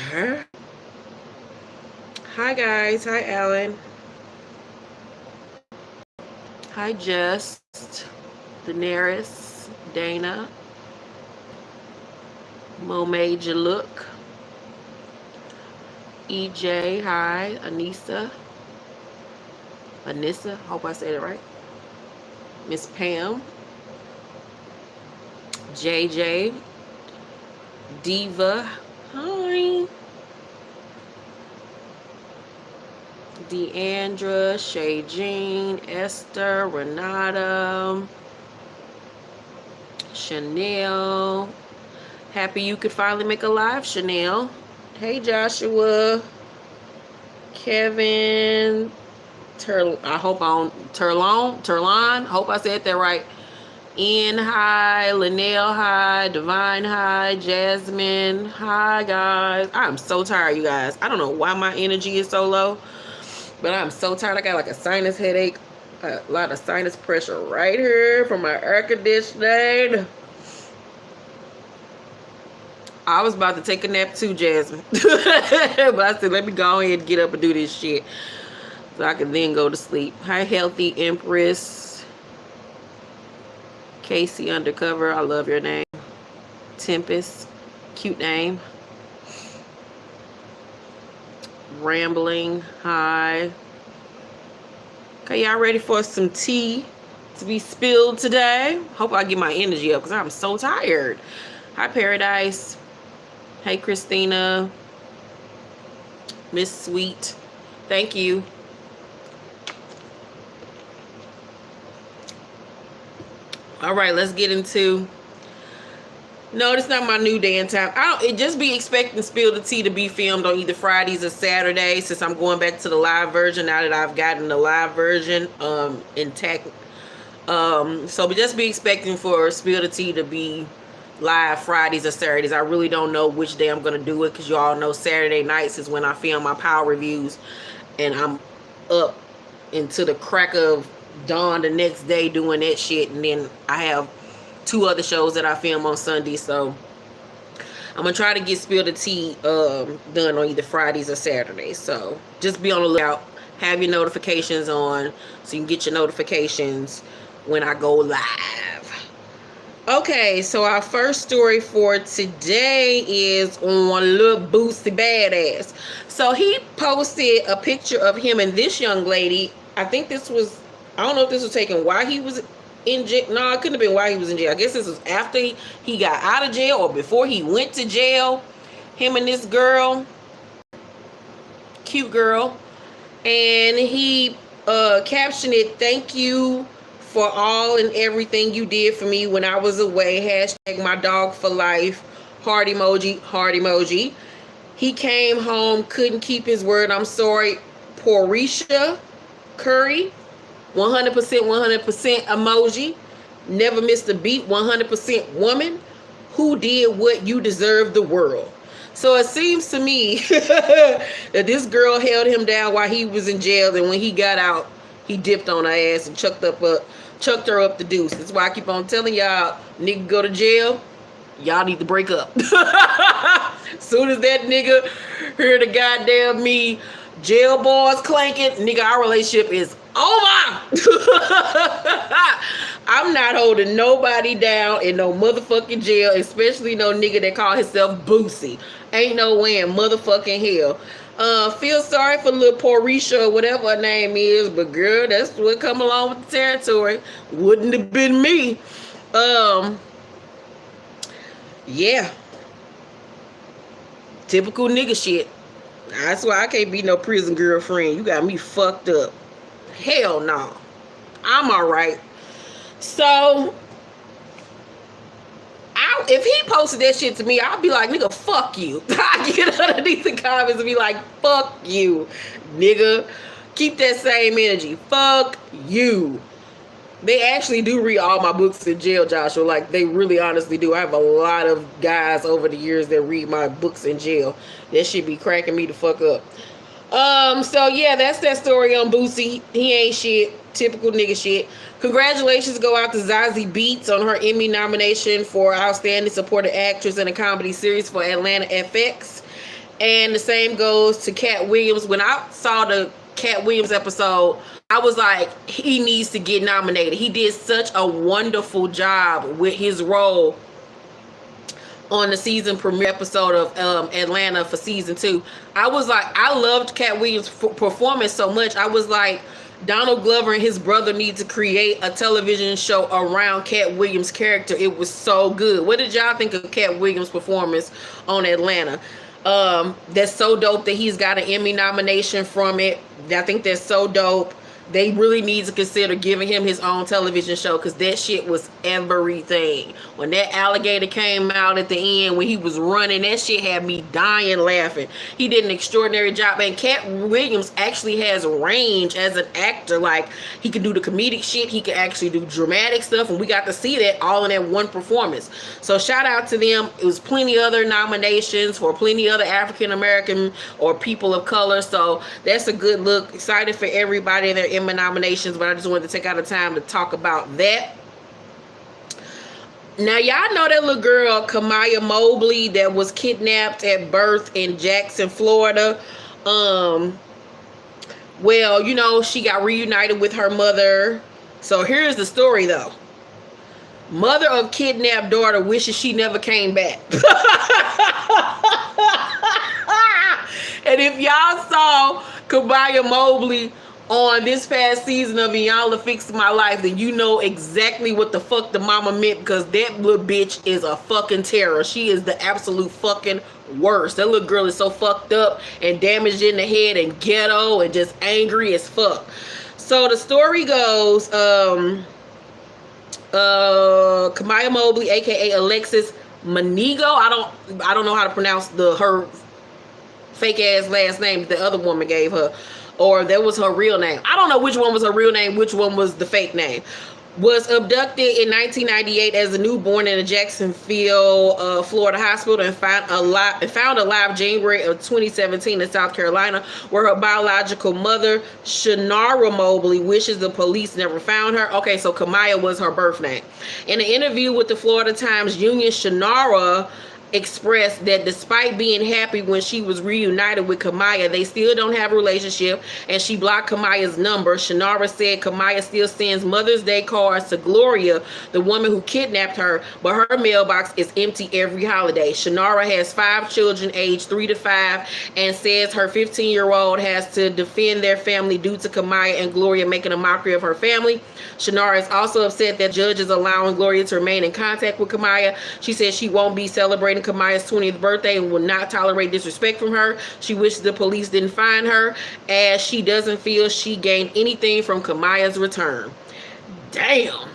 Hi guys. Hi Alan. Hi Just. Daenerys. Dana. Mo Made You Look. EJ. Hi. Anissa. Hope I said it right. Miss Pam. JJ. Diva. Hi. Deandra, Shay Jean, Esther, Renata, Chanel. Happy you could finally make a live, Chanel. Hey, Joshua. Kevin. Turlon. Hope I said that right. Ian, hi. Linnell, hi. Divine, hi. Jasmine, hi, guys. I'm so tired, you guys. I don't know why my energy is so low, but I'm so tired. I got like a sinus headache, a lot of sinus pressure right here from my air conditioning. I was about to take a nap too, Jasmine. But I said, let me go ahead and get up and do this shit so I can then go to sleep. Hi, Healthy Empress. Casey Undercover, I love your name. Tempest, cute name. Rambling, hi. Okay, y'all ready for some tea to be spilled today? Hope I get my energy up because I'm so tired. Hi, Paradise. Hey, Christina. Miss Sweet. Thank you. All right, let's get into... No, it's not my new day and time. It just be expecting Spill the Tea to be filmed on either Fridays or Saturdays, since I'm going back to the live version now that I've gotten the live version intact. So we just be expecting for Spill the Tea to be live Fridays or Saturdays. I really don't know which day I'm gonna do it, because you all know Saturday nights is when I film my power reviews, and I'm up into the crack of dawn the next day doing that shit, and then I have 2 other shows that I film on Sunday. So I'm gonna try to get Spill the Tea done on either Fridays or Saturdays. So just be on the lookout. Have your notifications on so you can get your notifications when I go live. Okay, so our first story for today is on Lil Boosie Badass. So he posted a picture of him and this young lady. I think this was, I don't know if this was taken while he was in jail. No, it couldn't have been while he was in jail. I guess this was after he got out of jail or before he went to jail. Him and this girl, cute girl, and he captioned it, "Thank you for all and everything you did for me when I was away. Hashtag my dog for life. Heart emoji, heart emoji. He came home, couldn't keep his word. I'm sorry. Porisha Curry. 100%, 100% emoji. Never missed a beat. 100% woman who did what you deserve the world." So it seems to me that this girl held him down while he was in jail, and when he got out, he dipped on her ass and chucked her up the deuce. That's why I keep on telling y'all, nigga go to jail, y'all need to break up. Soon as that nigga heard the goddamn me jail bars clanking, nigga, our relationship is over. I'm not holding nobody down in no motherfucking jail, especially no nigga that call himself Boosie. Ain't no way in motherfucking hell. Feel sorry for little Porisha or whatever her name is, but girl, that's what come along with the territory. Wouldn't have been me. Yeah. Typical nigga shit. That's why I can't be no prison girlfriend. You got me fucked up. Hell no. I'm alright. So, if he posted that shit to me, I'd be like, nigga, fuck you. I get underneath the comments and be like, fuck you, nigga. Keep that same energy. Fuck you. They actually do read all my books in jail, Joshua. Like, they really honestly do. I have a lot of guys over the years that read my books in jail. That shit be cracking me the fuck up. So yeah, that's that story on Boosie. He ain't shit. Typical nigga shit. Congratulations go out to Zazie Beetz on her Emmy nomination for Outstanding Supporting Actress in a Comedy Series for Atlanta FX. And the same goes to Katt Williams. When I saw the Katt Williams episode, I was like, he needs to get nominated. He did such a wonderful job with his role on the season premiere episode of Atlanta for season 2. I was like, I loved Katt Williams' performance so much. I was like, Donald Glover and his brother need to create a television show around Katt Williams' character. It was so good. What did y'all think of Katt Williams' performance on Atlanta? That's so dope that he's got an Emmy nomination from it. I think that's so dope. They really need to consider giving him his own television show, because that shit was everything. When that alligator came out at the end, when he was running, that shit had me dying laughing. He did an extraordinary job. And Katt Williams actually has range as an actor. Like, he can do the comedic shit. He can actually do dramatic stuff. And we got to see that all in that one performance. So shout out to them. It was plenty other nominations for plenty other African American or people of color. So that's a good look. Excited for everybody in their Emmy nominations, but I just wanted to take out the time to talk about that. Now, y'all know that little girl, Kamaya Mobley, that was kidnapped at birth in Jackson, Florida. Well, you know, she got reunited with her mother. So here's the story, though. Mother of kidnapped daughter wishes she never came back. And if y'all saw Kamaya Mobley on this past season of Iyanla Fix My Life, then you know exactly what the fuck the mama meant, because that little bitch is a fucking terror. She is the absolute fucking worst. That little girl is so fucked up and damaged in the head and ghetto and just angry as fuck. So the story goes, Kamaya Mobley, aka Alexis Manigo, I don't know how to pronounce her fake ass last name that the other woman gave her, or that was her real name. I don't know which one was her real name, which one was the fake name. Was abducted in 1998 as a newborn in a Jacksonville, Florida hospital, and found alive January of 2017 in South Carolina, where her biological mother, Shamari Mobley, wishes the police never found her. Okay, so Kamaya was her birth name. In an interview with the Florida Times Union, Shamari expressed that despite being happy when she was reunited with Kamaya, they still don't have a relationship, and she blocked Kamaya's number. Shamari said Kamaya still sends Mother's Day cards to Gloria, the woman who kidnapped her, but her mailbox is empty every holiday. Shamari has 5 children aged 3 to 5 and says her 15-year-old has to defend their family due to Kamaya and Gloria making a mockery of her family. Shamari is also upset that judges allowing Gloria to remain in contact with Kamaya. She says she won't be celebrating Kamaya's 20th birthday and will not tolerate disrespect from her. She wishes the police didn't find her, as she doesn't feel she gained anything from Kamaya's return. Damn.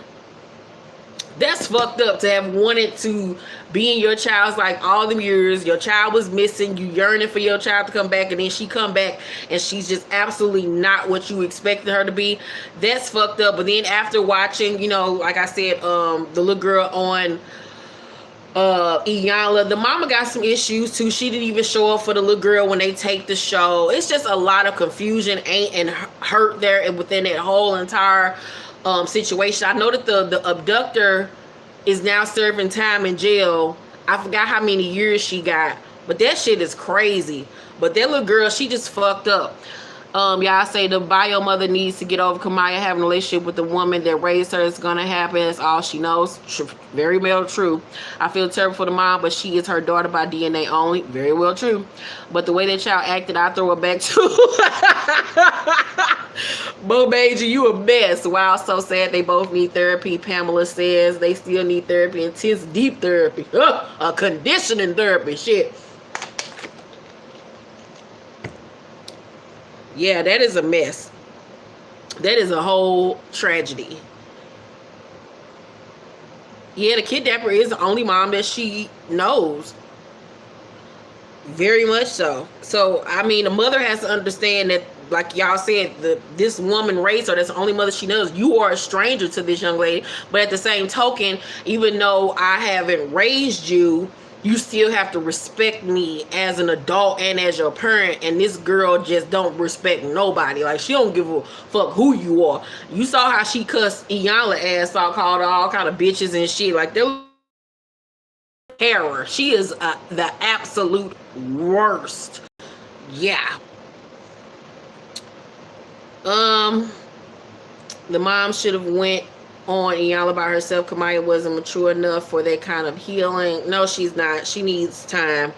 That's fucked up, to have wanted to be in your child's life all them years. Your child was missing. You yearning for your child to come back, and then she come back and she's just absolutely not what you expected her to be. That's fucked up. But then after watching, you know, like I said, the little girl on Iyanla, the mama got some issues too. She didn't even show up for the little girl when they take the show. It's just a lot of confusion and hurt there and within that whole entire situation. I know that the abductor is now serving time in jail. I forgot how many years she got, but that shit is crazy. But that little girl, she just fucked up. Y'all say the bio mother needs to get over Kamaya having a relationship with the woman that raised her. It's gonna happen. That's all she knows. Very well true. I feel terrible for the mom, but she is her daughter by DNA only. Very well true. But the way that y'all acted, I throw it back to Bo Major, you a mess. Wow, so sad. They both need therapy. Pamela says they still need therapy, intense, deep therapy, a conditioning therapy. Shit. Yeah, that is a mess. That is a whole tragedy. Yeah, the kidnapper is the only mom that she knows. Very much so. So, I mean, the mother has to understand that, like y'all said, this woman raised her. That's the only mother she knows. You are a stranger to this young lady. But at the same token, even though I haven't raised you, you still have to respect me as an adult and as your parent. And this girl just don't respect nobody. Like, she don't give a fuck who you are. You saw how she cussed Iyanla ass out, called her all kind of bitches and shit. Like, they're terror. She is the absolute worst. Yeah. Um, the mom should have went on and y'all by herself. Kamaya wasn't mature enough for that kind of healing. No, she's not. She needs time.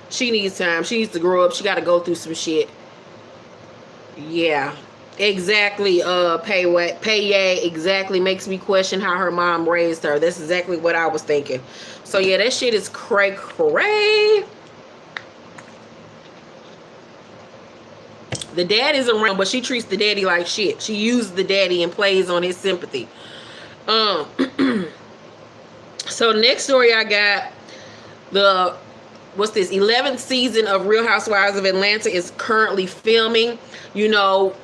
She needs time. She needs to grow up. She got to go through some shit. Yeah. Exactly. Pay exactly makes me question how her mom raised her. That's exactly what I was thinking. So yeah, that shit is cray cray. The dad is around, but she treats the daddy like shit. She uses the daddy and plays on his sympathy. So the next story I got, what's this? 11th season of Real Housewives of Atlanta is currently filming. You know,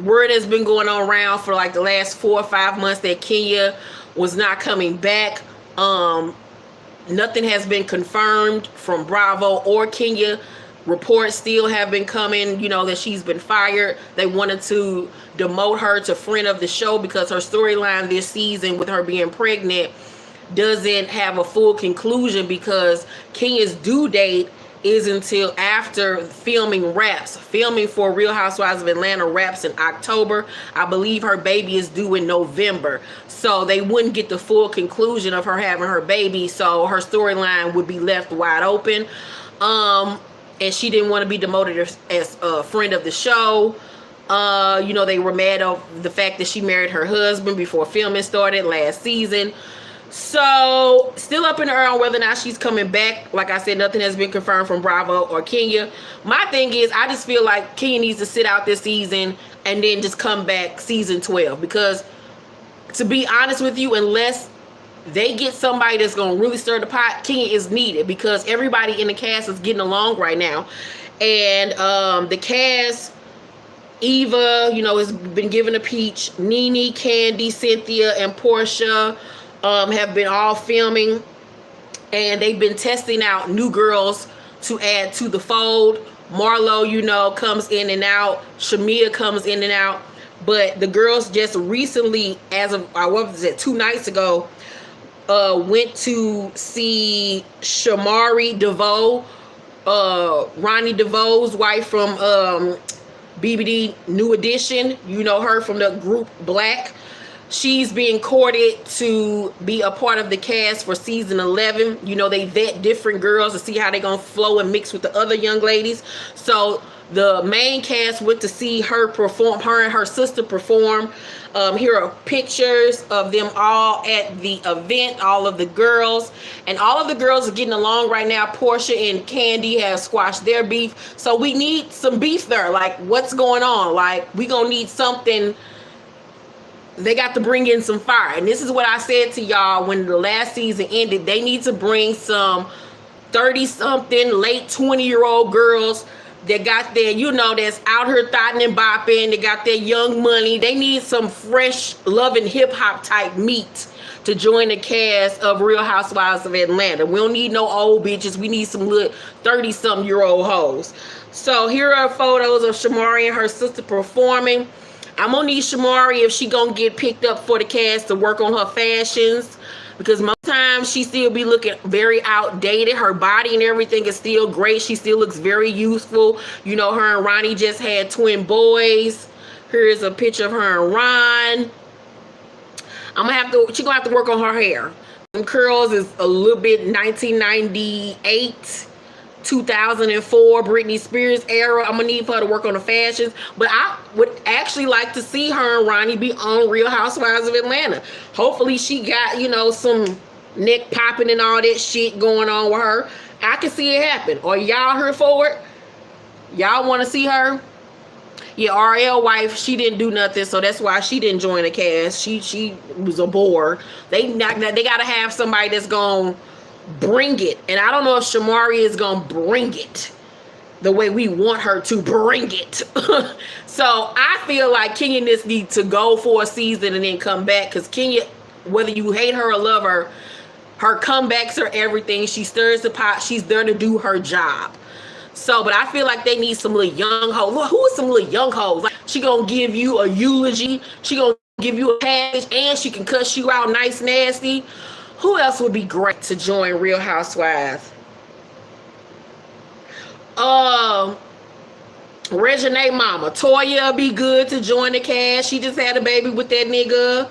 word has been going on around for like the last 4 or 5 months that Kenya was not coming back. Nothing has been confirmed from Bravo or Kenya. Reports still have been coming, you know, that she's been fired. They wanted to demote her to friend of the show because her storyline this season with her being pregnant doesn't have a full conclusion because Kenya's due date is until after filming wraps. Filming for Real Housewives of Atlanta wraps in October. I believe her baby is due in November. So they wouldn't get the full conclusion of her having her baby. So her storyline would be left wide open. And she didn't want to be demoted as a friend of the show. You know, they were mad of the fact that she married her husband before filming started last season. So, still up in the air on whether or not she's coming back. Like I said, nothing has been confirmed from Bravo or Kenya. My thing is, I just feel like Kenya needs to sit out this season and then just come back season 12. Because, to be honest with you, unless they get somebody that's going to really stir the pot, Kenya is needed because everybody in the cast is getting along right now. And the cast, Eva, you know, has been given a peach. Nene, Candy, Cynthia, and Portia have been all filming. And they've been testing out new girls to add to the fold. Marlo, you know, comes in and out. Shamia comes in and out. But the girls just recently, as of, what was it, 2 nights ago, went to see Shamari DeVoe, Ronnie DeVoe's wife from BBD New Edition. You know her from the group Black. She's being courted to be a part of the cast for season 11. You know, they vet different girls to see how they're going to flow and mix with the other young ladies. So the main cast went to see her perform, her and her sister perform. Here are pictures of them all at the event, all of the girls. And all of the girls are getting along right now. Portia and Candy have squashed their beef. So we need some beef there. Like, what's going on? Like, we going to need something. They got to bring in some fire. And this is what I said to y'all when the last season ended. They need to bring some 30-something, late 20-year-old girls that got their, you know, that's out here thotting and bopping. They got their young money. They need some fresh, loving hip-hop type meat to join the cast of Real Housewives of Atlanta. We don't need no old bitches. We need some little 30-something-year-old hoes. So here are photos of Shamari and her sister performing. I'm gonna need Shamari if she gonna get picked up for the cast to work on her fashions, because most times she still be looking very outdated. Her body and everything is still great. She still looks very youthful. You know, her and Ronnie just had twin boys. Here's a picture of her and Ron. She's gonna have to work on her hair. Some curls is a little bit 1998. 2004 Britney Spears era. I'm gonna need for her to work on the fashions, but I would actually like to see her and Ronnie be on Real Housewives of Atlanta. Hopefully she got, you know, some neck popping and all that shit going on with her. I can see it happen. Are y'all here for it? Y'all want to see her? Yeah, RL wife, she didn't do nothing, so that's why she didn't join the cast. She was a bore. They gotta have somebody that's gonna bring it. And I don't know if Shamari is gonna bring it the way we want her to bring it. So I feel like Kenya needs to go for a season and then come back, because Kenya, whether you hate her or love her, her comebacks are everything. She stirs the pot. She's there to do her job. So, but I feel like they need some little young hoes. Look, who is some little young hoes? Like, she gonna give you a eulogy. She gonna give you a package, and she can cuss you out nice, nasty. Who else would be great to join Real Housewives? Um, Reginae mama, Toya be good to join the cast. She just had a baby with that nigga.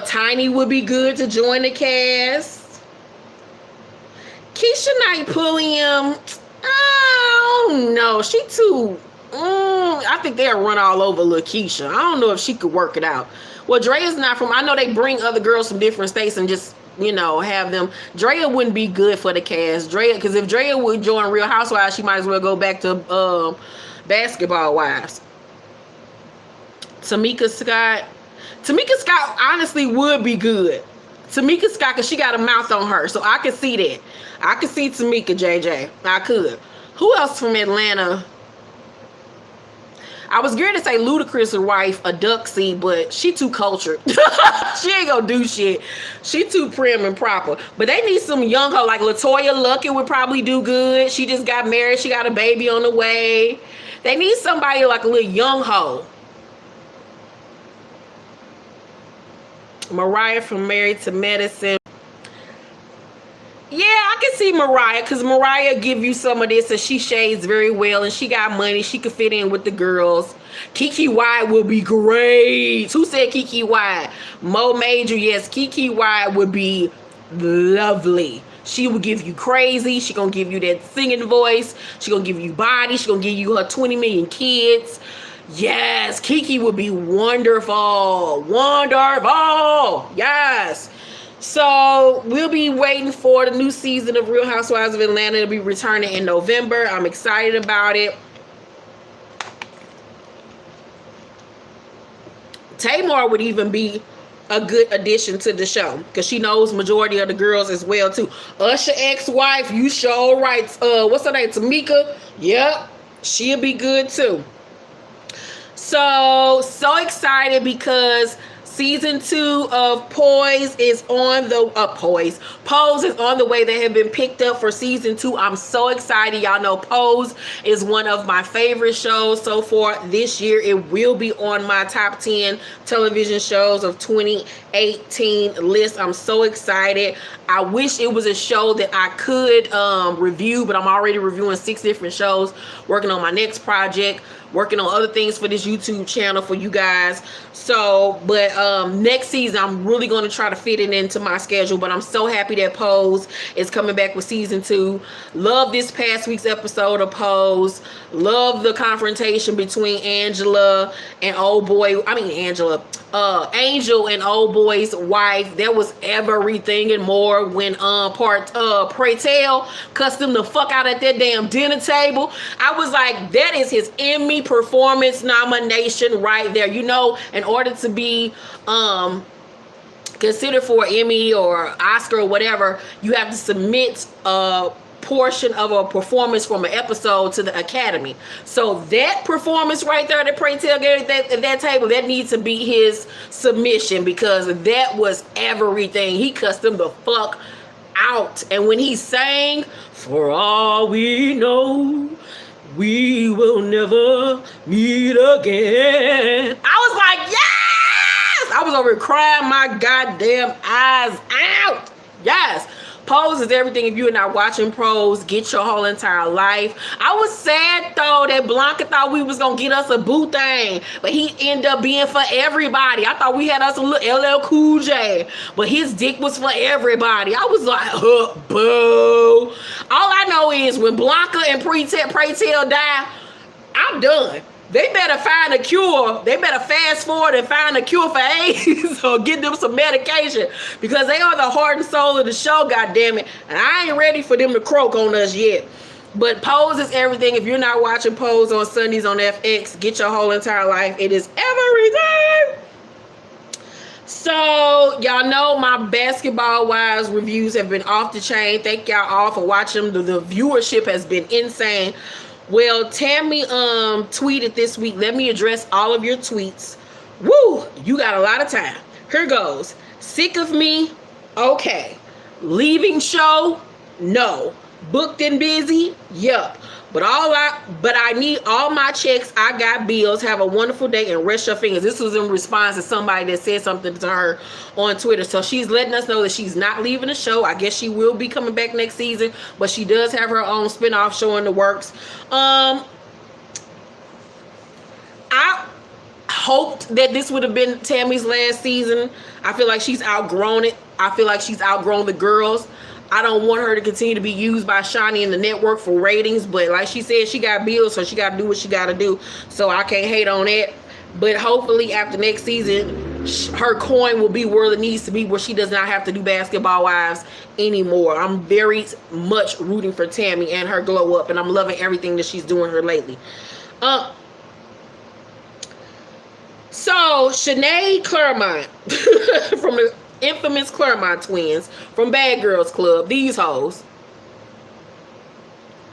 Tiny would be good to join the cast. Keisha Knight Pulliam, I don't know. She too. I think they'll run all over little Keisha. I don't know if she could work it out. Well, Drea's not from. I know they bring other girls from different states and just, you know, have them. Drea wouldn't be good for the cast. Drea, because if Drea would join Real Housewives, she might as well go back to Basketball Wives. Tamika Scott honestly would be good. Tamika Scott, because she got a mouth on her, so I could see that. I could see Tamika, JJ. I could. Who else from Atlanta? I was scared to say Ludacris' wife, Aduxie, but she too cultured. She ain't gonna do shit. She too prim and proper. But they need some young hoe, like LaToya Luckett would probably do good. She just got married. She got a baby on the way. They need somebody like a little young hoe. Mariah from Married to Medicine. Yeah, I can see Mariah, because Mariah give you some of this, and she shades very well, and she got money. She could fit in with the girls. Kiki Wyatt will be great. Who said Kiki Wyatt? Mo Major, yes. Kiki Wyatt would be lovely. She will give you crazy. She gonna give you that singing voice. She gonna give you body. She gonna give you her 20 million kids. Yes, Kiki would be wonderful. Wonderful. Yes. So we'll be waiting for the new season of Real Housewives of Atlanta to be returning in November. I'm excited about it. Tamar would even be a good addition to the show, because she knows majority of the girls as well too. Usher ex-wife, you sure right. What's her name? Tamika. Yep, she'll be good too. So excited because season 2 of Pose is on the way. They have been picked up for season 2. I'm so excited. Y'all know Pose is one of my favorite shows so far this year. It will be on my top 10 television shows of 2018 list. I'm so excited. I wish it was a show that I could review, but I'm already reviewing 6 different shows, working on my next project, working on other things for this YouTube channel for you guys. So, but next season, I'm really going to try to fit it into my schedule. But I'm so happy that Pose is coming back with season 2. Love this past week's episode of Pose. Love the confrontation between Angel and Angel and Old Boy's wife. There was everything and more when Pray Tell cussed them the fuck out at that damn dinner table. I was like, that is his Emmy performance nomination right there. You know, in order to be considered for an Emmy or Oscar or whatever, you have to submit a portion of a performance from an episode to the Academy. So that performance right there that Pray Tell gave at that table, that needs to be his submission, because that was everything. He cussed them the fuck out. And when he sang, "For all we know, we will never meet again," I was like, yes! I was over here crying my goddamn eyes out. Yes. Pose is everything. If you're not watching Pose, get your whole entire life. I was sad though that Blanca thought we was gonna get us a boo thing, but he ended up being for everybody. I thought we had us a little LL Cool J, but his dick was for everybody. I was like, boo. All I know is when Blanca and Pray Tell die, I'm done. They better find a cure. They better fast forward and find a cure for AIDS or get them some medication, because they are the heart and soul of the show, goddammit. And I ain't ready for them to croak on us yet. But Pose is everything. If you're not watching Pose on Sundays on FX, get your whole entire life. It is everything. So, y'all know my Basketball Wives reviews have been off the chain. Thank y'all all for watching. The viewership has been insane. Well, Tammy tweeted this week. Let me address all of your tweets. Woo! You got a lot of time. Here goes. Sick of me? Okay. Leaving show? No. Booked and busy? Yup. But I need all my checks. I got bills. Have a wonderful day and rest your fingers. This was in response to somebody that said something to her on Twitter. So she's letting us know that she's not leaving the show. I guess she will be coming back next season, but she does have her own spinoff show in the works. I hoped that this would have been Tammy's last season. I feel like she's outgrown it. I feel like she's outgrown the girls. I don't want her to continue to be used by Shani and the network for ratings, but like she said, she got bills, so she got to do what she got to do. So I can't hate on that. But hopefully after next season, her coin will be where it needs to be, where she does not have to do Basketball Wives anymore. I'm very much rooting for Tammy and her glow up, and I'm loving everything that she's doing her lately. So Shanae Clermont from the infamous Clermont twins from Bad Girls Club, these hoes,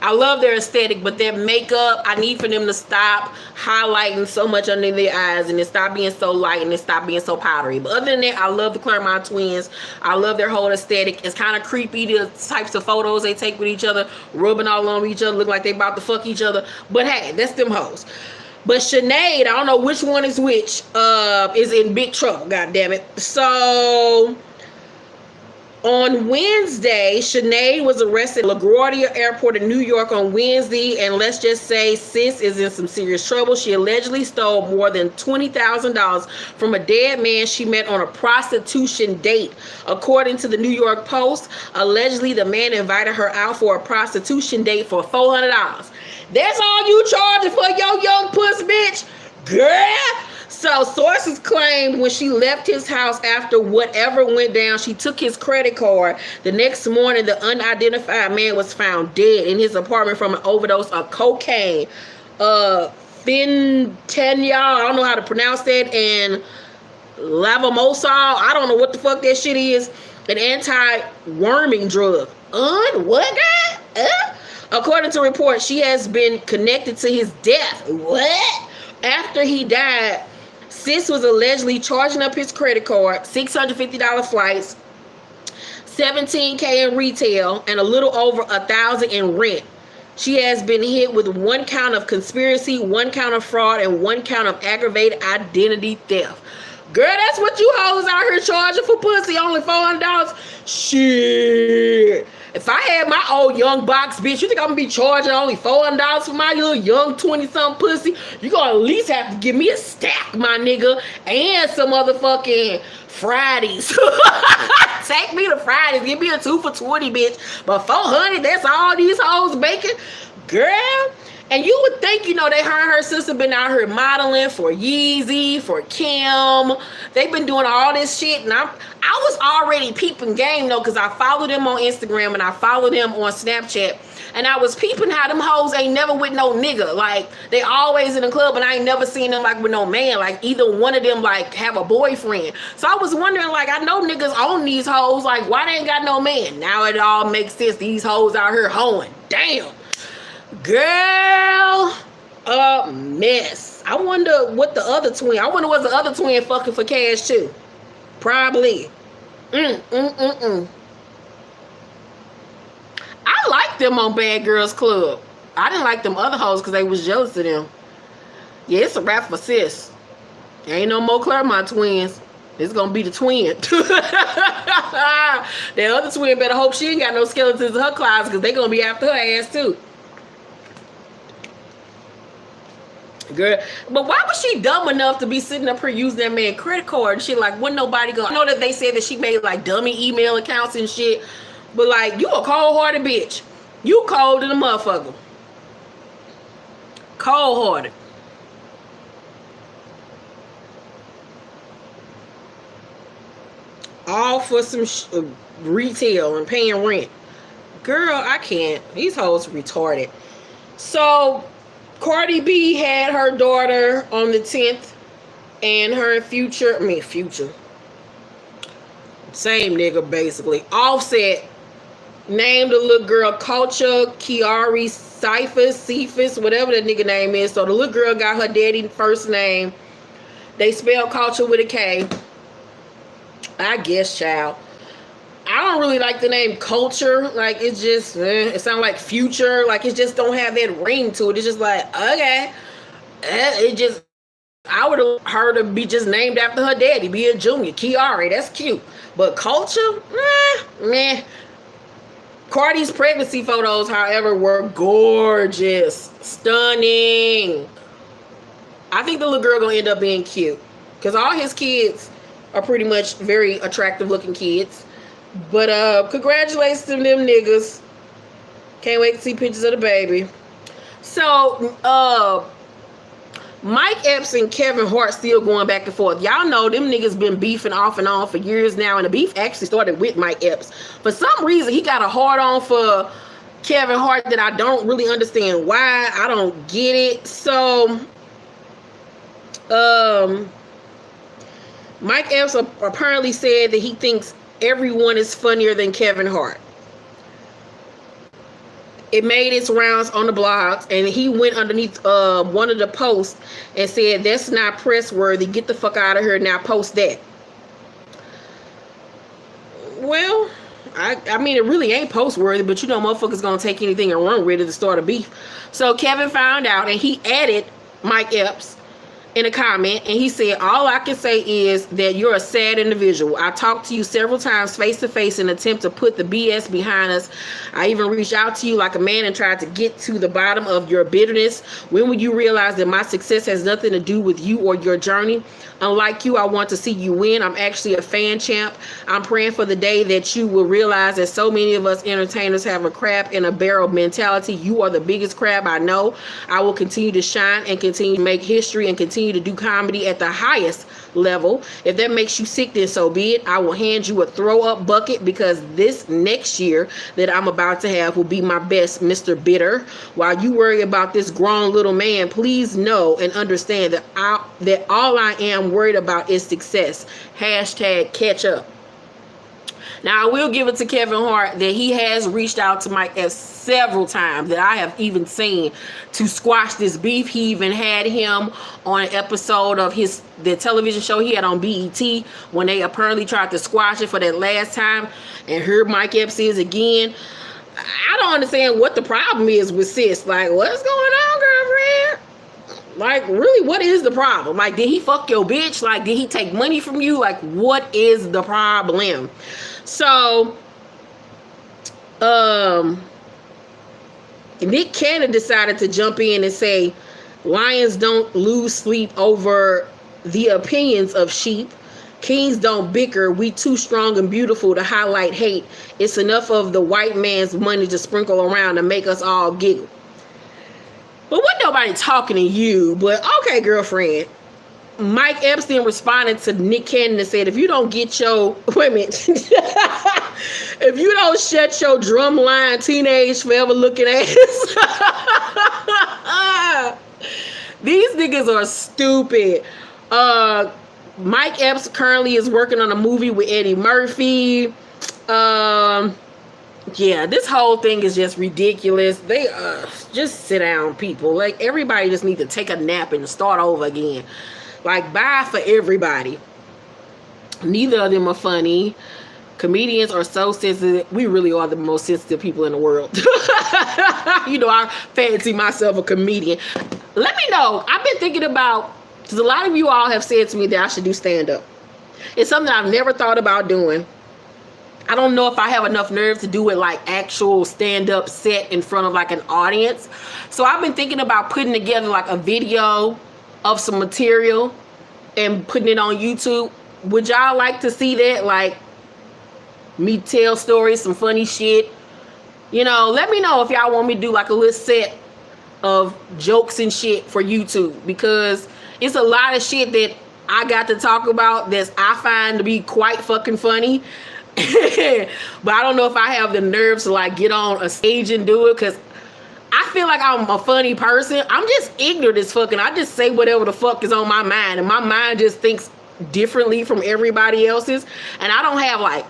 I love their aesthetic, but their makeup, I need for them to stop highlighting so much under their eyes, and it stop being so light, and it stop being so powdery. But other than that, I love the Clermont twins. I love their whole aesthetic. It's kind of creepy, the types of photos they take with each other, rubbing all over each other, look like they about to fuck each other. But hey, that's them hoes. But Sinead, I don't know which one is which, is in big trouble, goddammit. So on Wednesday, Sinead was arrested at LaGuardia Airport in New York on Wednesday, and let's just say sis is in some serious trouble. She allegedly stole more than $20,000 from a dead man she met on a prostitution date. According to the New York Post, allegedly the man invited her out for a prostitution date for $400. That's all you charging for your young puss, bitch? Girl. So sources claimed when she left his house after whatever went down, she took his credit card. The next morning, the unidentified man was found dead in his apartment from an overdose of cocaine, fentanyl, I don't know how to pronounce that, and lavamosal, I don't know what the fuck that shit is, an anti-worming drug. What, guy? According to reports, she has been connected to his death. What? After he died, sis was allegedly charging up his credit card, $650 flights, $17,000 in retail, and a little over $1,000 in rent. She has been hit with 1 count of conspiracy, 1 count of fraud, and 1 count of aggravated identity theft. Girl, that's what you hoes out here charging for pussy, only $400? Shit. If I had my old young box, bitch, you think I'm gonna be charging only $400 for my little young 20-something pussy? You gonna at least have to give me a stack, my nigga, and some motherfucking Fridays. Take me to Fridays. Give me a 2 for $20, bitch. But $400, that's all these hoes making? Girl. And you would think, you know, her and her sister been out here modeling for Yeezy, for Kim. They've been doing all this shit. And I was already peeping game, though, because I follow them on Instagram and I follow them on Snapchat. And I was peeping how them hoes ain't never with no nigga. Like, they always in the club, and I ain't never seen them, like, with no man. Like, either one of them, like, have a boyfriend. So I was wondering, like, I know niggas own these hoes. Like, why they ain't got no man? Now it all makes sense. These hoes out here hoeing. Damn. Girl, a mess. I wonder what the other twin, was the other twin fucking for cash too? Probably. I liked them on Bad Girls Club. I didn't like them other hoes because they was jealous of them. Yeah, it's a wrap for sis. There ain't no more Clermont twins. It's gonna be the twin. That other twin better hope she ain't got no skeletons in her closet, because they gonna be after her ass too. Girl, but why was she dumb enough to be sitting up here using that man credit card and shit? Like, wasn't nobody gonna... I know that they said that she made like dummy email accounts and shit, but like, you a cold-hearted bitch. You cold in a motherfucker. Cold-hearted. All for some retail and paying rent. Girl, I can't. These hoes are retarded. So Cardi B had her daughter on the 10th, and her future, same nigga basically, Offset named the little girl Culture Kiari Cephas, whatever that nigga name is. So the little girl got her daddy first name. They spell Culture with a K. I guess, child. I don't really like the name Culture. Like, it's just, it sounds like Future. Like, it just don't have that ring to it. It's just like, okay. It just, I would have heard her be just named after her daddy, be a junior, Kiari. That's cute. But Culture, meh. Cardi's pregnancy photos, however, were gorgeous, stunning. I think the little girl gonna end up being cute, because all his kids are pretty much very attractive looking kids. But congratulations to them niggas. Can't wait to see pictures of the baby. So Mike Epps and Kevin Hart still going back and forth. Y'all know them niggas been beefing off and on for years now, and the beef actually started with Mike Epps. For some reason, he got a hard on for Kevin Hart that I don't really understand why. I don't get it. So Mike Epps apparently said that he thinks everyone is funnier than Kevin Hart. It made its rounds on the blogs, and he went underneath one of the posts and said, "That's not press worthy. Get the fuck out of here now. Post that." Well, I mean, it really ain't post worthy, but you know, motherfuckers gonna take anything and run with it to start a beef. So Kevin found out, and he added Mike Epps in a comment, and he said, "All I can say is that you're a sad individual. I talked to you several times face to face in an attempt to put the BS behind us. I even reached out to you like a man and tried to get to the bottom of your bitterness. When will you realize that my success has nothing to do with you or your journey? Unlike you, I want to see you win. I'm actually a fan champ. I'm praying for the day that you will realize that so many of us entertainers have a crab in a barrel mentality. You are the biggest crab I know. I will continue to shine and continue to make history and continue to do comedy at the highest level. If that makes you sick, then so be it. I will hand you a throw up bucket because this next year that I'm about to have will be my best, Mr. Bitter. While you worry about this grown little man, please know and understand that all I am worried about is success. Hashtag catch up." Now, I will give it to Kevin Hart that he has reached out to Mike Epps several times that I have even seen to squash this beef. He even had him on an episode of the television show he had on BET when they apparently tried to squash it for that last time. And here Mike Epps is again. I don't understand what the problem is with sis. Like, what's going on, girlfriend? Like, really, what is the problem? Like, did he fuck your bitch? Like, did he take money from you? Like, what is the problem? So, Nick Cannon decided to jump in and say, lions don't lose sleep over the opinions of sheep. Kings don't bicker. We too strong and beautiful to highlight hate. It's enough of the white man's money to sprinkle around to make us all giggle. But wasn't nobody talking to you. But okay, girlfriend. Mike Epstein responded to Nick Cannon and said, if you don't get your women, if you don't shut your drumline teenage forever looking ass, these niggas are stupid. Mike Epps currently is working on a movie with Eddie Murphy. Yeah, this whole thing is just ridiculous. They just sit down, people. Like, everybody just need to take a nap and start over again. Like, bye for everybody. Neither of them are funny. Comedians are so sensitive. We really are the most sensitive people in the world. You know, I fancy myself a comedian. Let me know. I've been thinking about, because a lot of you all have said to me that I should do stand-up. It's something I've never thought about doing. I don't know if I have enough nerve to do it like actual stand-up set in front of like an audience. So I've been thinking about putting together like a video of some material and putting it on YouTube. Would y'all like to see that? Like, me tell stories, some funny shit. You know, let me know if y'all want me to do like a little set of jokes and shit for YouTube, because it's a lot of shit that I got to talk about that I find to be quite fucking funny. But I don't know if I have the nerves to like get on a stage and do it, because I feel like I'm a funny person. I'm just ignorant as fucking. I just say whatever the fuck is on my mind, and my mind just thinks differently from everybody else's. And I don't have like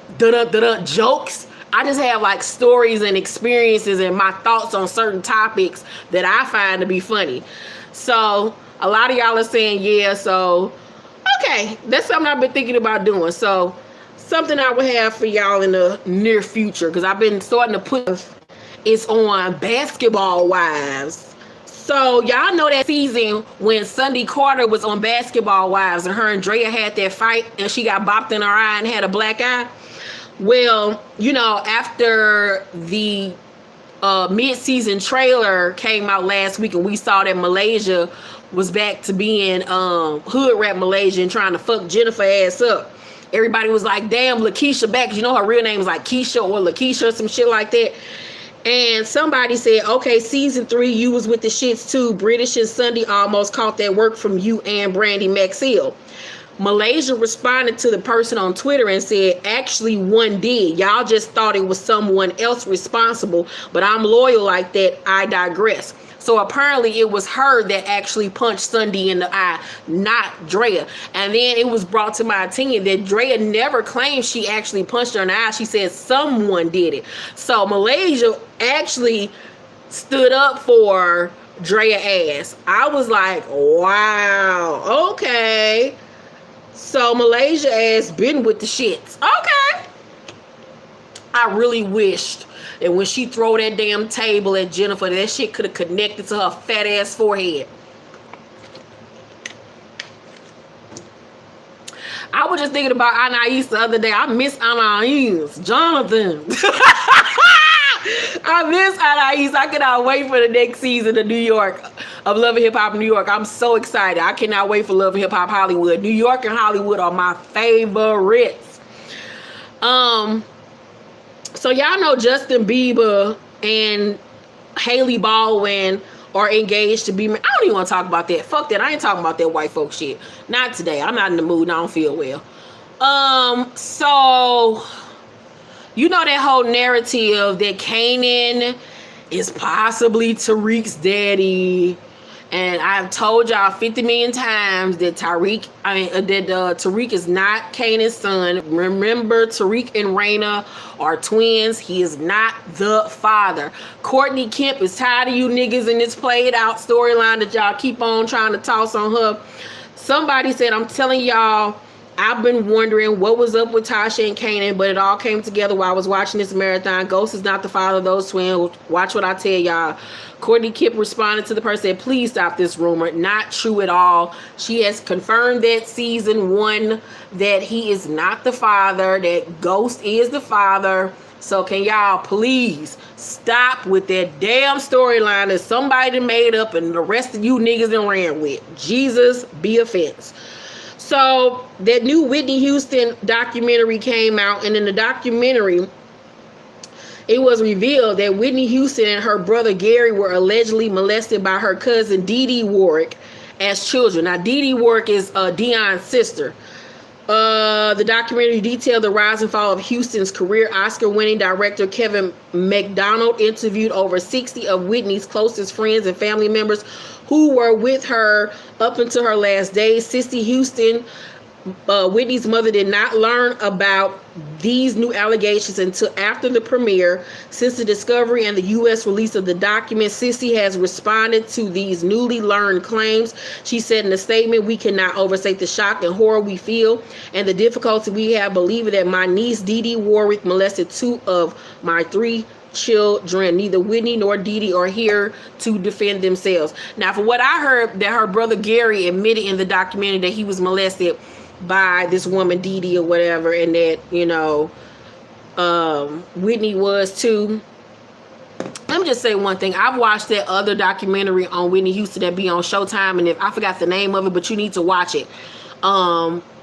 jokes. I just have like stories and experiences and my thoughts on certain topics that I find to be funny. So a lot of y'all are saying yeah. So okay, that's something I've been thinking about doing. So something I will have for y'all in the near future, because I've been starting to put it's on Basketball Wives. So y'all know that season when Sunday Carter was on Basketball Wives and her and Drea had that fight and she got bopped in her eye and had a black eye? Well, you know, after the mid-season trailer came out last week and we saw that Malaysia was back to being hood rap Malaysia and trying to fuck Jennifer ass up. Everybody was like, damn, Lakeisha back. You know her real name is like Keisha or Lakeisha or some shit like that. And somebody said, okay, season 3, you was with the shits too. British and Sunday almost caught that work from you and Brandy Maxfield. Malaysia responded to the person on Twitter and said, actually, one did. Y'all just thought it was someone else responsible, but I'm loyal like that. I digress. So apparently it was her that actually punched Sunday in the eye, not Drea. And then it was brought to my attention that Drea never claimed she actually punched her in the eye. She said someone did it. So Malaysia actually stood up for Drea ass. I was like, wow, okay. So Malaysia ass been with the shits. Okay. I really wished that when she throw that damn table at Jennifer, that shit could have connected to her fat ass forehead. I was just thinking about Anais the other day. I miss Anais. Jonathan. I miss Anais. I cannot wait for the next season of New York, of Love and Hip Hop New York. I'm so excited. I cannot wait for Love and Hip Hop Hollywood. New York and Hollywood are my favorites. So y'all know Justin Bieber and Hailey Baldwin are engaged to be married. I don't even want to talk about that. Fuck that. I ain't talking about that white folk shit. Not today. I'm not in the mood and I don't feel well. So you know that whole narrative that Kanan is possibly Tariq's daddy. And I've told y'all 50 million times that Tariq is not Kanan's son. Remember, Tariq and Raina are twins. He is not the father. Courtney Kemp is tired of you niggas in this played out storyline that y'all keep on trying to toss on her. Somebody said, I'm telling y'all, I've been wondering what was up with Tasha and Kanan, but it all came together while I was watching this marathon. Ghost is not the father of those twins. Watch what I tell y'all. Courtney Kemp responded to the person, said, please stop this rumor. Not true at all. She has confirmed that season 1 that he is not the father, that Ghost is the father. So can y'all please stop with that damn storyline that somebody made up and the rest of you niggas done ran with. Jesus be offense. So that new Whitney Houston documentary came out, and in the documentary, it was revealed that Whitney Houston and her brother Gary were allegedly molested by her cousin Dee Dee Warwick as children. Now, Dee Dee Warwick is Dion's sister. The documentary detailed the rise and fall of Houston's career. Oscar-winning director Kevin McDonald interviewed over 60 of Whitney's closest friends and family members who were with her up until her last days. Sissy Houston, Whitney's mother, did not learn about these new allegations until after the premiere. Since the discovery and the U.S. release of the document, Sissy has responded to these newly learned claims. She said in a statement, we cannot overstate the shock and horror we feel and the difficulty we have believing that my niece Dee Dee Warwick molested 2 of my 3 children. Neither Whitney nor Dee Dee are here to defend themselves. Now, from what I heard, that her brother Gary admitted in the documentary that he was molested by this woman Dee Dee or whatever, and that, you know, Whitney was too. Let me just say one thing. I've watched that other documentary on Whitney Houston that be on Showtime, and if I forgot the name of it, but you need to watch it.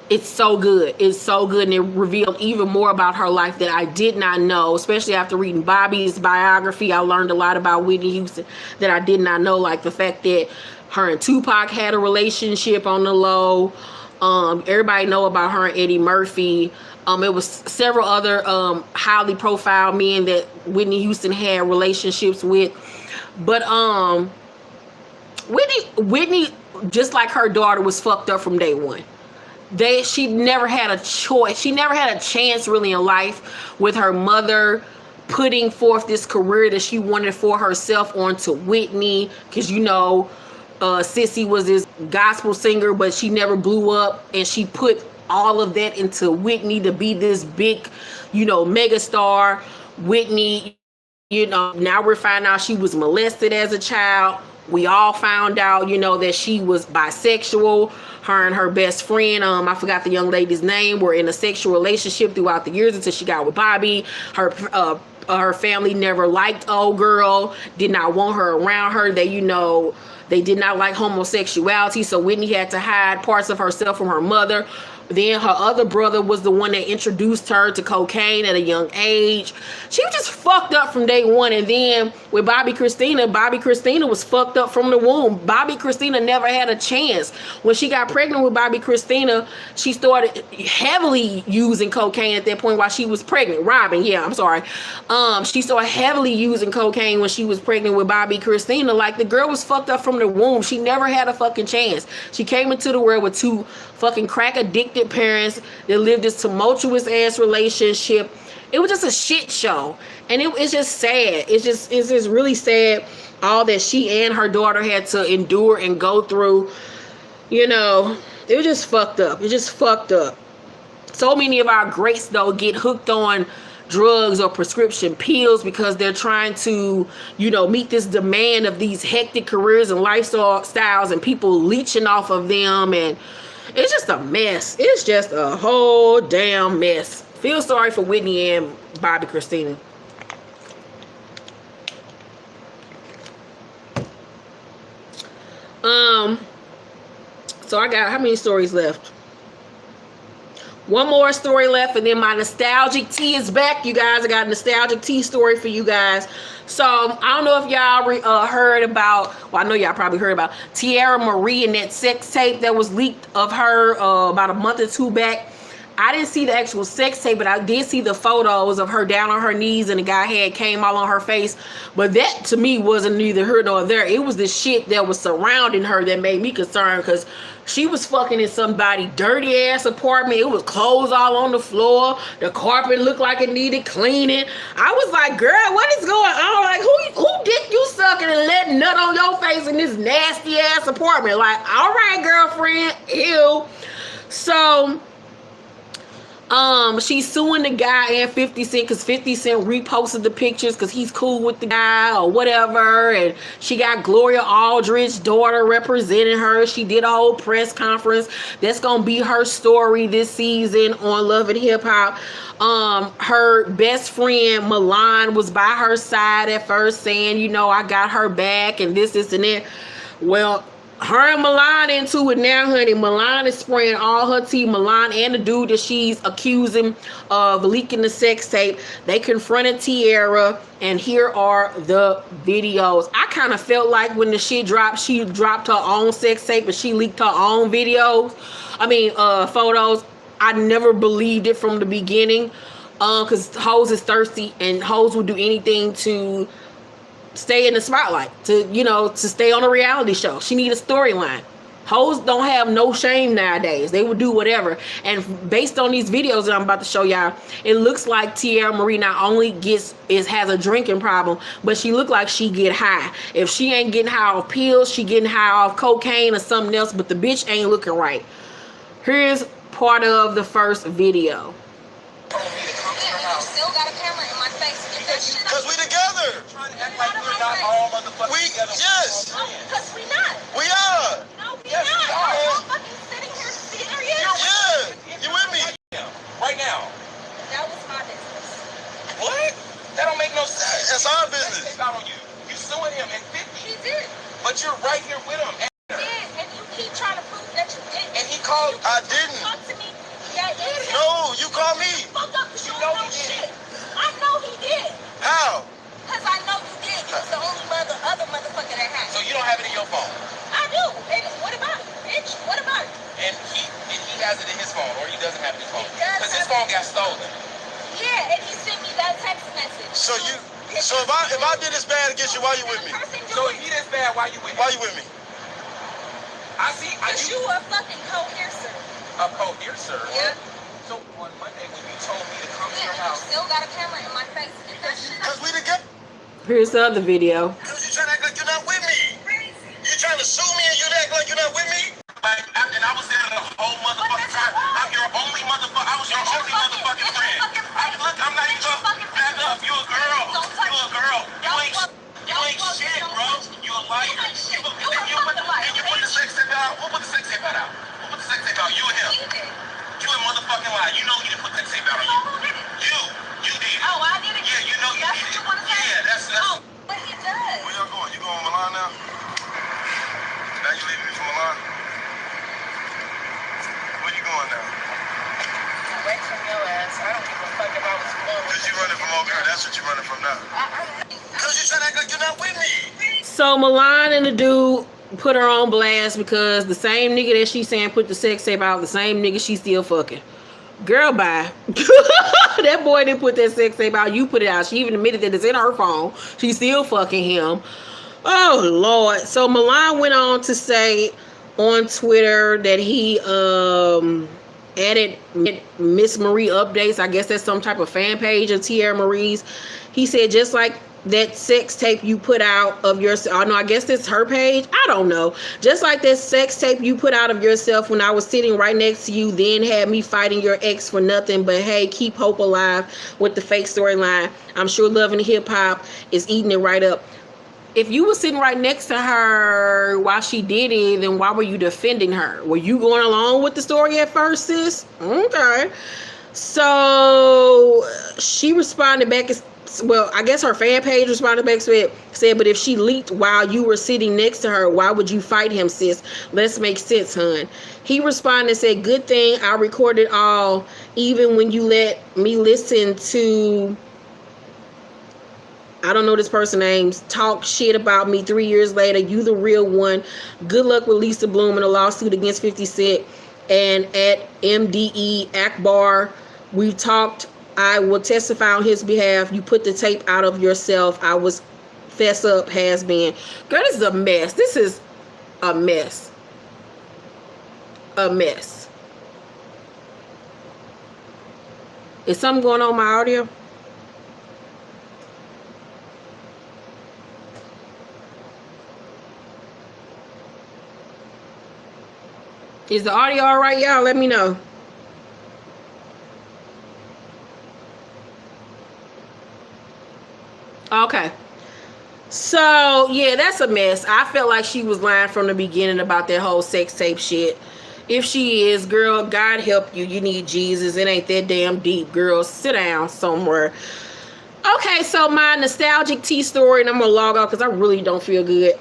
It's so good. It's so good, and it revealed even more about her life that I did not know, especially after reading Bobby's biography. I learned a lot about Whitney Houston that I did not know, like the fact that her and Tupac had a relationship on the low. Everybody know about her and Eddie Murphy. It was several other highly profiled men that Whitney Houston had relationships with. But Whitney, just like her daughter, was fucked up from day one. She never had a choice. She never had a chance really in life with her mother putting forth this career that she wanted for herself onto Whitney, because you know Sissy was this gospel singer, but she never blew up, and she put all of that into Whitney to be this big, you know, megastar. Whitney, you know, now we're finding out she was molested as a child. We all found out, you know, that she was bisexual. Her and her best friend, I forgot the young lady's name, were in a sexual relationship throughout the years until she got with Bobby. Her family never liked old girl, did not want her around her. They, you know, they did not like homosexuality, so Whitney had to hide parts of herself from her mother. Then her other brother was the one that introduced her to cocaine at a young age. She was just fucked up from day one. And then with Bobby Christina was fucked up from the womb. Bobby Christina never had a chance. When she got pregnant with Bobby Christina, she started heavily using cocaine at that point while she was pregnant. She started heavily using cocaine when she was pregnant with Bobby Christina. Like, the girl was fucked up from the womb. She never had a fucking chance. She came into the world with two fucking crack addicted parents that lived this tumultuous ass relationship. It was just a shit show, and it's just sad. It's just really sad, all that she and her daughter had to endure and go through. You know, it was just fucked up. It just fucked up. So many of our greats, though, get hooked on drugs or prescription pills because they're trying to, you know, meet this demand of these hectic careers and lifestyles, and people leeching off of them. And it's just a mess. It's just a whole damn mess. Feel sorry for Whitney and Bobby Christina. So I got, how many stories left? One more story left, and then my nostalgic tea is back, you guys. I got a nostalgic tea story for you guys. So I don't know if y'all heard about, well, I know y'all probably heard about Tierra Marie and that sex tape that was leaked of her about a month or two back. I didn't see the actual sex tape, but I did see the photos of her down on her knees and the guy had came all on her face. But that, to me, wasn't neither here nor there. It was the shit that was surrounding her that made me concerned, because she was fucking in somebody's dirty ass apartment. It was clothes all on the floor. The carpet looked like it needed cleaning. I was like, girl, what is going on? Like, who dick you sucking and letting nut on your face in this nasty ass apartment? Like, all right, girlfriend, ew. So she's suing the guy and 50 Cent because 50 Cent reposted the pictures because he's cool with the guy or whatever. And she got Gloria Aldrich's daughter representing her. She did a whole press conference. That's gonna be her story this season on Love and Hip Hop. Her best friend Milan was by her side at first, saying, you know, I got her back and this and that. Well, her and Milan into it now, honey. Milan is spraying all her tea. Milan and the dude that she's accusing of leaking the sex tape, they confronted Tierra, and here are the videos. I kind of felt like when the shit dropped, she dropped her own sex tape and she leaked her own videos. Photos. I never believed it from the beginning, because hoes is thirsty and hoes will do anything to stay in the spotlight, to stay on a reality show. She need a storyline. Hoes don't have no shame nowadays. They will do whatever. And based on these videos that I'm about to show y'all, it looks like Tierra Marie not only has a drinking problem, but she look like she get high. If she ain't getting high off pills, she getting high off cocaine or something else, but the bitch ain't looking right. Here's part of the first video. Still got a camera in my face. Because we together. Trying to act like we're not all motherfuckers together. Yes. Because we not. We are. No, we not. We're fucking sitting here serious. Yeah. You with me? Right now. That was my business. What? That don't make no sense. That's our business. It's not on you. You suing him and 50. He did. But you're right here with him. He did, and you keep trying to prove that you didn't. And he called. I didn't. Talk to me. Yeah, yeah. No, you called me. Fuck up, because you know know he did. shit. I know he did. How? Because I know you did. You was the only other motherfucker that had it. So you don't have it in your phone. I do. And what about it, bitch? What about it? And he has it in his phone, or he doesn't have it in his phone. He does Because his have phone got stolen. Yeah, and he sent me that text message. So if I did this bad against you, why you with me? So if he this bad, why you with me? Why you with me? I see. Because you a fucking coercer. A coercer? Yeah. So on Monday when you told me to come to your Yeah, you house. still got a camera in my face. Because we together. Here's the other video. Because you trying to act like you're not with me. You trying to sue me and you act like you're not with me? And I was there the whole motherfucking time. I'm your Because you running from old girl, that's what you running from now. Because you trying to act like you're not with me. So Milan and the dude put her on blast because the same nigga that she saying put the sex tape out, the same nigga she still fucking. Girl, bye. That boy didn't put that sex tape out. You put it out. She even admitted that it's in her phone. She's still fucking him. Oh, Lord. So Milan went on to say on Twitter that he added Miss Marie updates. I guess that's some type of fan page of Tierra Marie's. He said, just like that sex tape you put out of yourself. Oh, no, I guess that's her page. I don't know. Just like that sex tape you put out of yourself when I was sitting right next to you, then had me fighting your ex for nothing. But hey, keep hope alive with the fake storyline. I'm sure Love and Hip Hop is eating it right up. If you were sitting right next to her while she did it, then why were you defending her? Were you going along with the story at first, sis? Okay. So she responded back as well. I guess her fan page responded back said, but if she leaked while you were sitting next to her, why would you fight him, sis? Let's make sense, hun. He responded and said, good thing I recorded all, even when you let me listen to, I don't know this person's names, talk shit about me 3 years later. You the real one. Good luck with Lisa Bloom in a lawsuit against 50 Cent. And at MDE Akbar, we've talked. I will testify on his behalf. You put the tape out of yourself. I was fess up, has been. Girl, this is a mess. This is a mess. A mess. Is something going on with my audio? Is the audio all right, y'all? Let me know. Okay. So, yeah, that's a mess. I felt like she was lying from the beginning about that whole sex tape shit. If she is, girl, God help you. You need Jesus. It ain't that damn deep, girl. Sit down somewhere. Okay, so my nostalgic tea story, and I'm going to log off because I really don't feel good.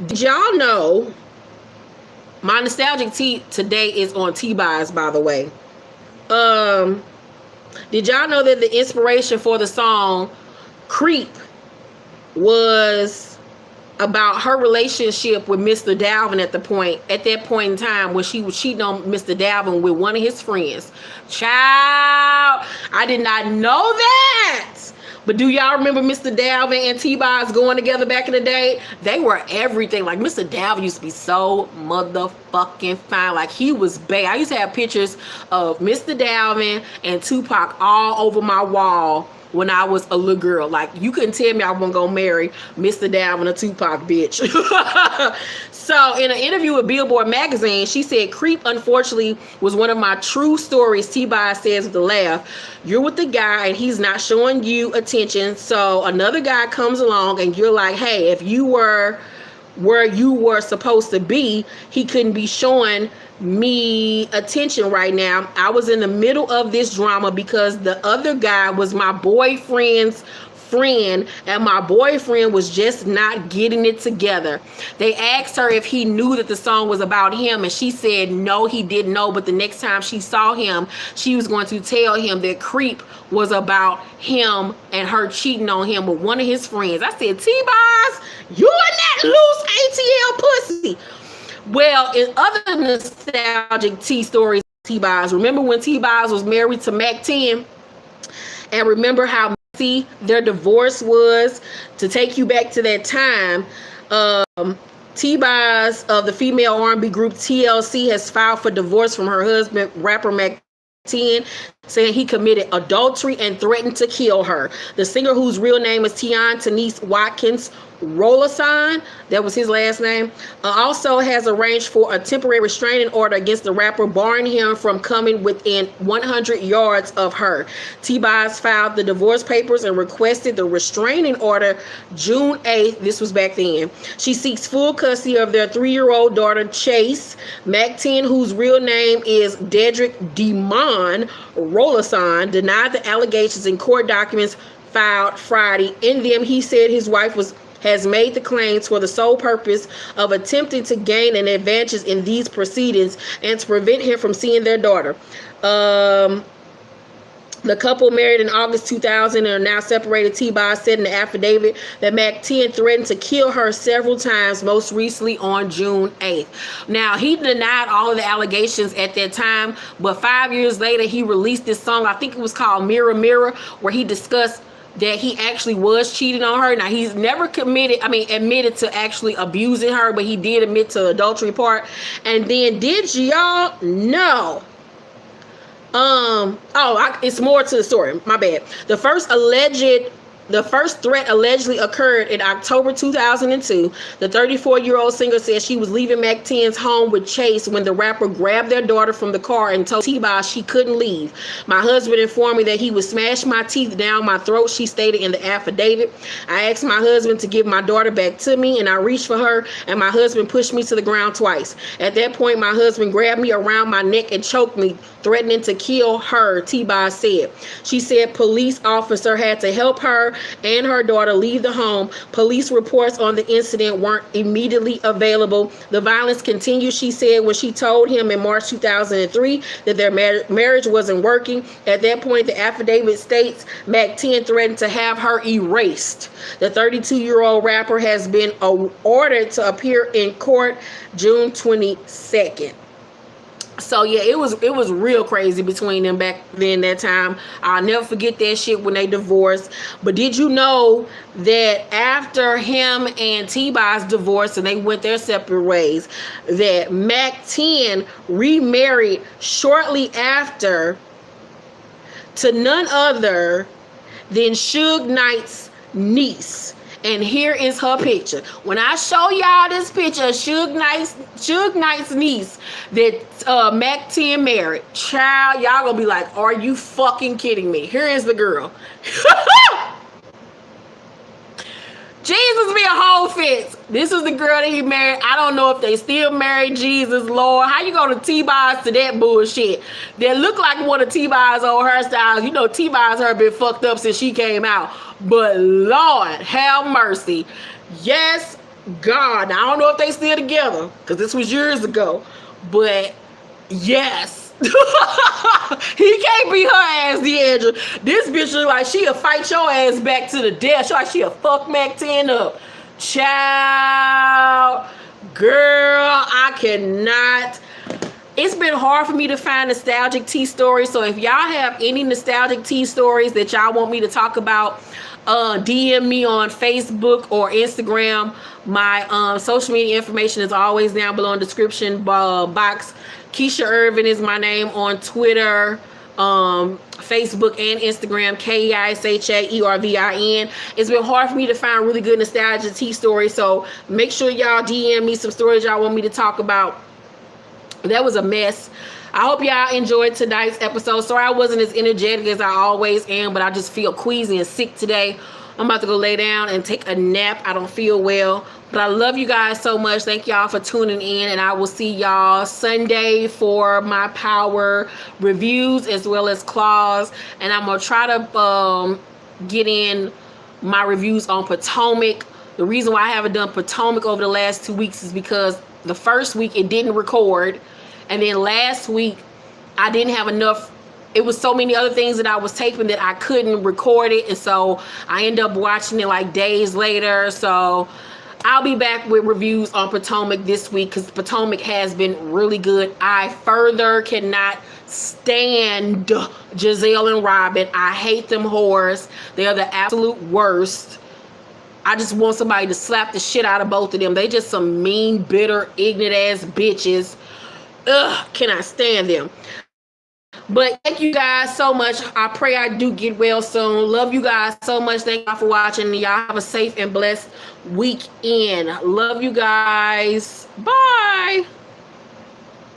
Did y'all know my nostalgic tea today is on T-Buys, by the way. Did y'all know that the inspiration for the song Creep was about her relationship with Mr. Dalvin at that point in time when she was cheating on Mr. Dalvin with one of his friends? Child, I did not know that. But do y'all remember Mr. Dalvin and T-Boz going together back in the day? They were everything. Like, Mr. Dalvin used to be so motherfucking fine. Like, he was bad. I used to have pictures of Mr. Dalvin and Tupac all over my wall when I was a little girl. Like, you couldn't tell me I wasn't gonna marry Mr. Dalvin or Tupac, bitch. So in an interview with Billboard magazine, she said, Creep, unfortunately, was one of my true stories. T-Boz says with a laugh. You're with the guy and he's not showing you attention. So another guy comes along and you're like, hey, if you were where you were supposed to be, he couldn't be showing me attention right now. I was in the middle of this drama because the other guy was my boyfriend's friend, and my boyfriend was just not getting it together. They asked her if he knew that the song was about him, and she said no, he didn't know, but the next time she saw him, she was going to tell him that Creep was about him and her cheating on him with one of his friends. I said, T-Boz, you and that loose ATL pussy. Well, in other nostalgic T stories, T-Boz, remember when T-Boz was married to Mac 10? And remember how messy their divorce was? To take you back to that time, T-Boz of the female R&B group TLC has filed for divorce from her husband, rapper Mac 10, saying he committed adultery and threatened to kill her. The singer, whose real name is Tion Tanise Watkins Rolasan, that was his last name, also has arranged for a temporary restraining order against the rapper, barring him from coming within 100 yards of her. T-Boz filed the divorce papers and requested the restraining order June 8th. This was back then. She seeks full custody of their 3-year-old daughter, Chase. Mac 10, whose real name is Dedrick Demon Rolasan, denied the allegations in court documents filed Friday. In them, he said his wife has made the claims for the sole purpose of attempting to gain an advantage in these proceedings and to prevent him from seeing their daughter. The couple married in August 2000 and are now separated. T-Boz said in the affidavit that Mac 10 threatened to kill her several times, most recently on June 8th. Now, he denied all of the allegations at that time, but 5 years later, he released this song, I think it was called Mirror Mirror, where he discussed that he actually was cheating on her. Now, he's never admitted to actually abusing her, but he did admit to adultery part. And then, did y'all know? It's more to the story. My bad. The first threat allegedly occurred in October 2002. The 34-year-old singer said she was leaving Mac 10's home with Chase when the rapper grabbed their daughter from the car and told T-Boz she couldn't leave. My husband informed me that he would smash my teeth down my throat, she stated in the affidavit. I asked my husband to give my daughter back to me, and I reached for her, and my husband pushed me to the ground twice. At that point, my husband grabbed me around my neck and choked me, threatening to kill her, T-Boz said. She said police officer had to help her and her daughter leave the home. Police reports on the incident weren't immediately available. The violence continued, she said, when she told him in March 2003 that their marriage wasn't working. At that point, the affidavit states Mac 10 threatened to have her erased. The 32-year-old rapper has been ordered to appear in court June 22nd. So yeah, it was real crazy between them back then, that time. I'll never forget that shit when they divorced. But did you know that after him and T-Boz divorced and they went their separate ways, that Mac 10 remarried shortly after to none other than Suge Knight's niece? And here is her picture. When I show y'all this picture of Suge Knight's niece that Mac 10 married, child, y'all gonna be like, are you fucking kidding me? Here is the girl. Jesus be a whole fence. This is the girl that he married. I don't know if they still married. Jesus, Lord. How you go to T-Boz to that bullshit? That look like one of T-Boz old hairstyles. You know T-Boz hair been fucked up since she came out. But Lord, have mercy. Yes, God. Now, I don't know if they still together, because this was years ago. But yes. He can't beat her ass, Deandra. This bitch look like she'll fight your ass back to the death. She like she'll fuck Mac 10 up. Child. Girl, I cannot. It's been hard for me to find nostalgic tea stories. So if y'all have any nostalgic tea stories that y'all want me to talk about, DM me on Facebook or Instagram. My social media information is always down below in the description box. Keisha Irvin is my name on Twitter, Facebook, and Instagram. KEISHAERVIN. It's been hard for me to find really good nostalgia tea stories, so make sure y'all DM me some stories y'all want me to talk about. That was a mess. I hope y'all enjoyed tonight's episode. Sorry I wasn't as energetic as I always am, but I just feel queasy and sick today. I'm about to go lay down and take a nap. I don't feel well, but I love you guys so much. Thank y'all for tuning in, and I will see y'all Sunday for my Power reviews as well as claws. And I'm gonna try to get in my reviews on Potomac. The reason why I haven't done Potomac over the last 2 weeks is because the first week it didn't record, and then last week I didn't have enough. It was so many other things that I was taping that I couldn't record it, and so I ended up watching it like days later. So I'll be back with reviews on Potomac this week because Potomac has been really good. I further cannot stand Giselle and Robin. I hate them whores. They are the absolute worst. I just want somebody to slap the shit out of both of them. They just some mean, bitter, ignorant ass bitches. Ugh, cannot stand them. But thank you guys so much. I pray I do get well soon. Love you guys so much. Thank y'all for watching. Y'all have a safe and blessed weekend. Love you guys. Bye.